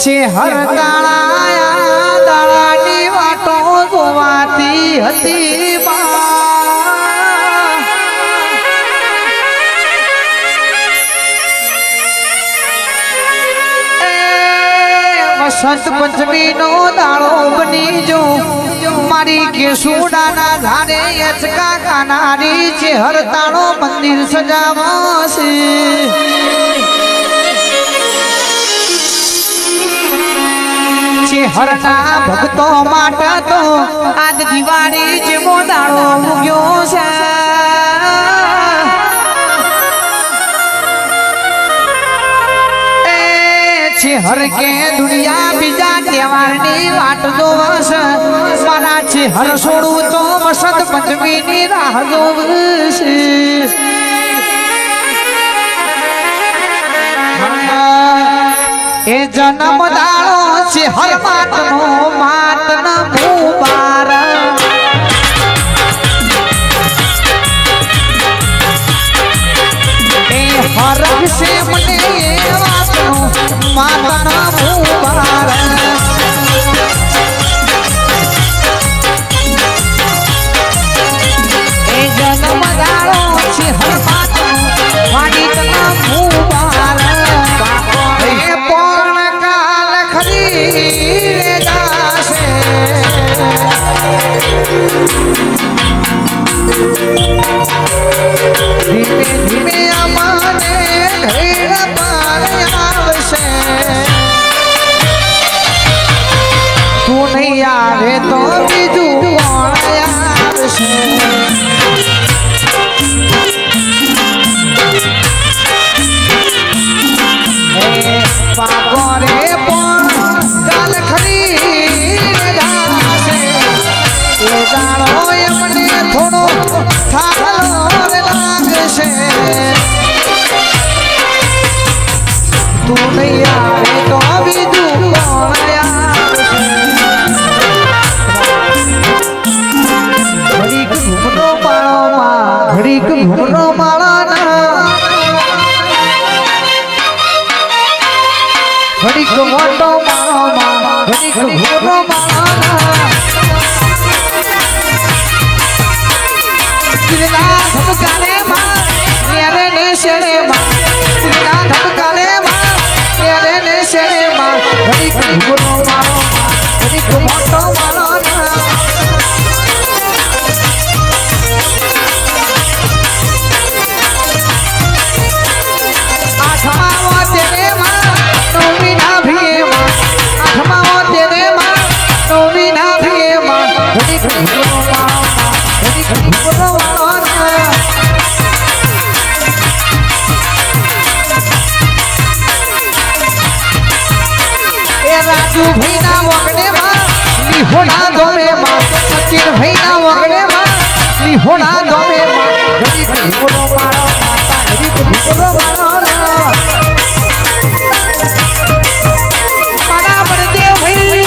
છે હર તાળાયા દાળાની વાટો જોવાતી હતી વસંત પંચમી નો દાળો બની જો મારી કેસુડાના ધારે યચકા કાનારી છે હર તાળો મંદિર સજાવાશે હરના ભક્તો માટે તો આજ દિવાળી જેવો દાડો ઉગ્યો છે હર કે દુનિયા બીજા તહેવારની વાટ જોવશે મારા છે હર છોડું તો વસંત પંચમીની રાહ જોવશે એ જન્મ દાડો છે હર માતનો માતન મુબારક એ હર વિશે મને એ વાતનો માતન મુબારક એ જન્મ દાડો છે હર માતનો માતન મુબારક ધીમે ધીમે અમાને ઘેર પાર આવશે તું નહીં આવે તો બીજું કોણ આવશે પાકો રે પણ કાલ ખરી જાશે એ જાણો એમને થોડો થાળો લાગશે તું નહીં આવે તો બીજું કોણ આવશે ઘડીક ઘૂમનો માળોમાં ઘડીક ઘૂમનો માળાના ઘડીક મોટો માળોમાં ઘડીક ઘૂમનો માળાના ધબકારે માં ત્યારે ને શેરે માં ધબકારે માં ત્યારે ને શેરે માં ઘડીક ઘૂમનો માળોમાં ઘડીક મોટો માળોના આઠમા તેને માં નવમી ના ભીએ માં આઠમા તેને માં નવમી ના ભીએ માં ઘડીક ઘૂમનો માળોમાં ઘડીક ઘૂમનો માળોના રાજુ ભૈના વગડે માં લીહોડા ગમે માં સચિન ભૈના વગડે માં લીહોડા ગમે માં ઘડીક ઘૂમનો માળો માતા ઘડીક ઘૂમનો માળો મારા બળદેવ ભાઈ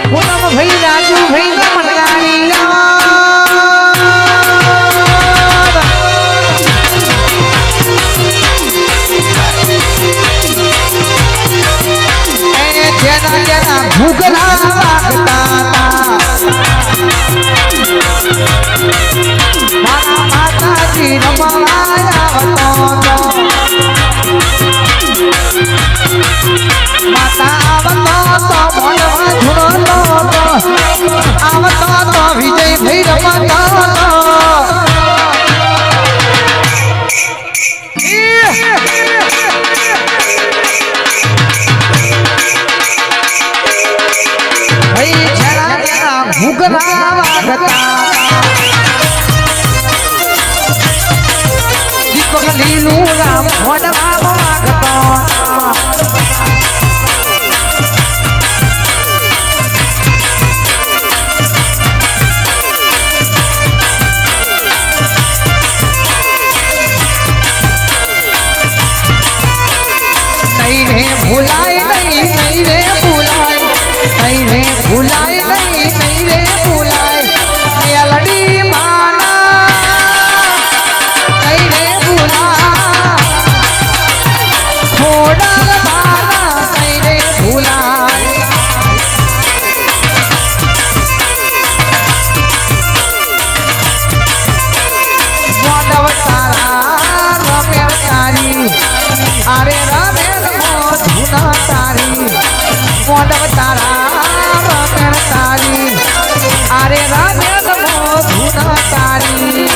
પૂનમ ભાઈ રાજુ ભાઈ ના મણગારી ભૂગલા વાગતા મારા માતાજી રમાયા માતા આવતો તો ભણવા ધૂણો આવતો તો વિજય ભાઈ રમતો ભૂગલા વાગતા દીપક લીલું રામ મોડવા વાગતો નહીં રે ભૂલાય નહીં નહીં રે ભૂલાય નહીં રે ભૂલાય નહીં નહીં રે ભૂલાય મેલડી માના નહીં રે ભૂલાય થોડા તારા રમેણ તારી અરે રમેણ મોધુના તારી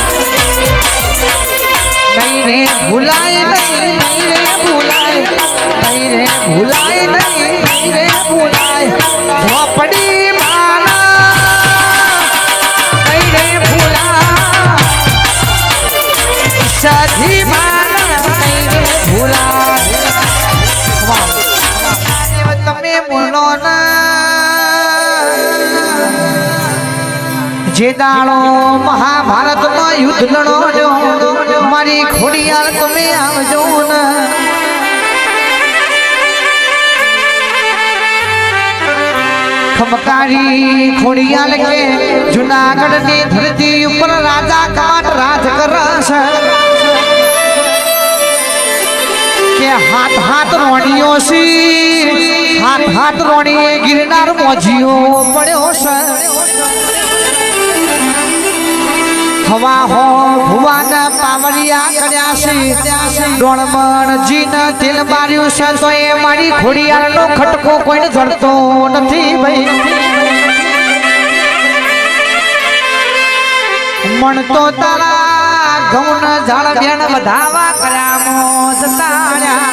નહીં રે ભૂલાય નહીં રે ભૂલાય નહીં રે ભૂલાય નહીં રે ભૂલાય ઝોપડી માના નહીં રે ભૂલાય સધી માના નહીં રે ભૂલાય તમે બોલો જે દાડો મહાભારતમાં યુદ્ધ લડો મારી ખોડિયાર તમે આવજો ને ખમકારી ખોડિયાર કે જુનાગઢ ની ધરતી ઉપર રાજા કાટ રાજ કરશે કે હાથ હાથ રોણીઓ સી હાથ રોણીએ ગિરનાર મોજીઓ પડ્યો છે હવા હો ભુવાના પાવડિયા કર્યા છે ડોણમણ જીન તેલ માર્યું છે તો એ મારી ખોડિયારનો ખટકો કોઈને જડતો નથી ભાઈ મણ તો તારા ઘઉં ઝાડ બેન વધાવા કર્યા મોજ તાળ્યા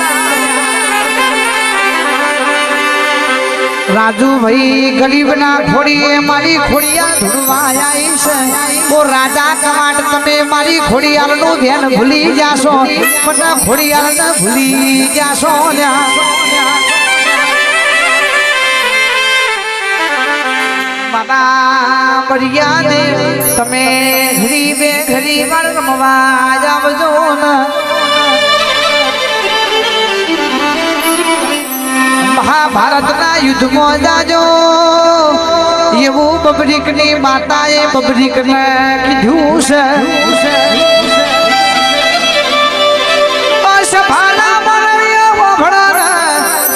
રાજુ ભાઈ ગરીબના ખોડીએ મારી ખોડિયા ધૂળવા આવી છે ઓ રાજા કમાટ તમે મારી ખોડિયારનું ધ્યાન ભૂલી જાશો પણ ખોડિયારને ભૂલી જાશો મારા બળિયાને તમે ગરીબે ગરીબ રમવા આવજો ને મહાભારતના યુદ્ધમાં જાજો એવું બબરીકની માતાએ બબરીકને કીધું છે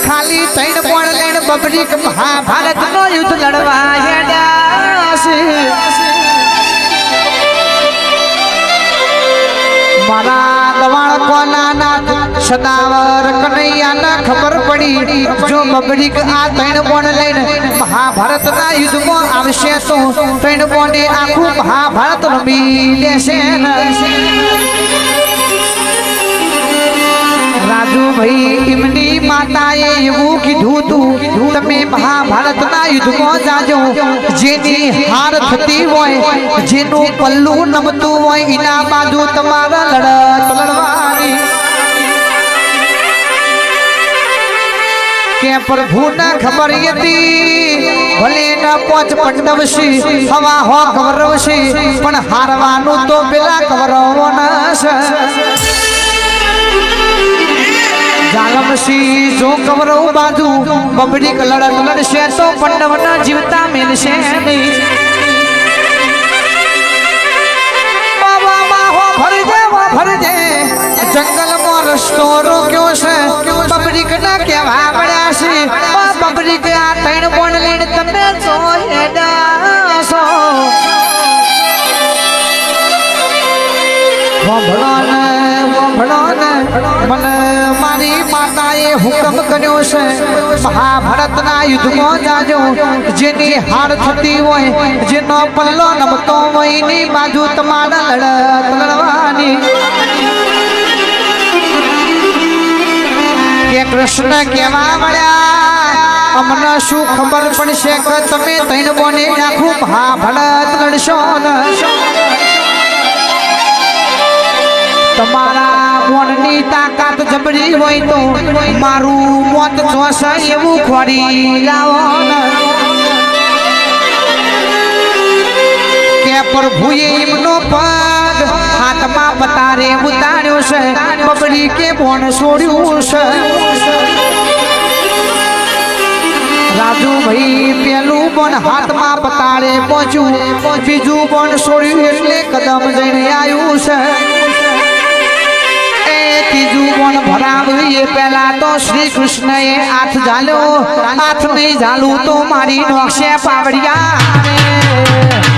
ખાલી તૈણ પણ લઈને બબરીક મહાભારતનો યુદ્ધ લડવા હેડ્યા છે મારા દવાણ કોના નાથ સદાવર કનૈયાના ખબર પડી જો બબરીક આ તૈણ બોન લઈને મહાભારતના યુદ્ધમાં આવશે તો તૈણ બોને આખું મહાભારત રમી લેશે રાજુભાઈ એમની માતાએ એવું કીધું તું તમે મહાભારતના યુદ્ધમાં જાજો જેની હાર થતી હોય જેનું પલ્લું નમતું હોય એના બાજુ તમારા લડત લડવાની કે પ્રભુને ખબર હતી ભલે ન પોચ પંડવશી હવા હો કૌરવશી પણ હારવાનું તો પેલા કૌરવોના છે જાલમસી જો કૌરવ બાજુ બબરીક લડત લડશે તો પંડવના જીવતા મેલશે નહીં ભરજે જંગલમાં રસ્તો રોક્યો છે બબરીક ના કેવા પડ્યા છે બબરીક આ તૈણ બોન લઈને તમે જો હેડાસો મને મારી માતાએ હુકમ કર્યો છે મહાભારતના યુદ્ધમાં જાજો જેની હાર થતી હોય જેનો પલ્લો નમતો હોય એની બાજુ તમારા લડત લડવાની કે કૃષ્ણ કેવા મળ્યા અમને શું ખબર પડશે કે તમે તૈણ બોને આખું મહાભારત લડશો તમારા મોનની તાકાત જબરી હોય તો મારું મોત જોશે એવું ખોરી લાવો કે પ્રભુએ એમનો પગ હાથમાં પતારે ઉતાર્યો છે બબરી કે બોન છોડ્યું છે રાજુભાઈ પેલું બોન હાથમાં પતારે પહોંચ્યું બીજું બોન છોડ્યું એટલે કદમ જઈને આવ્યું છે ત્રીજું બોન ભરાવ્યું એ પહેલા તો શ્રી કૃષ્ણએ હાથ ઝાલ્યો હાથ નહીં ઝાલું તો મારી નોક્ષે પાવડિયા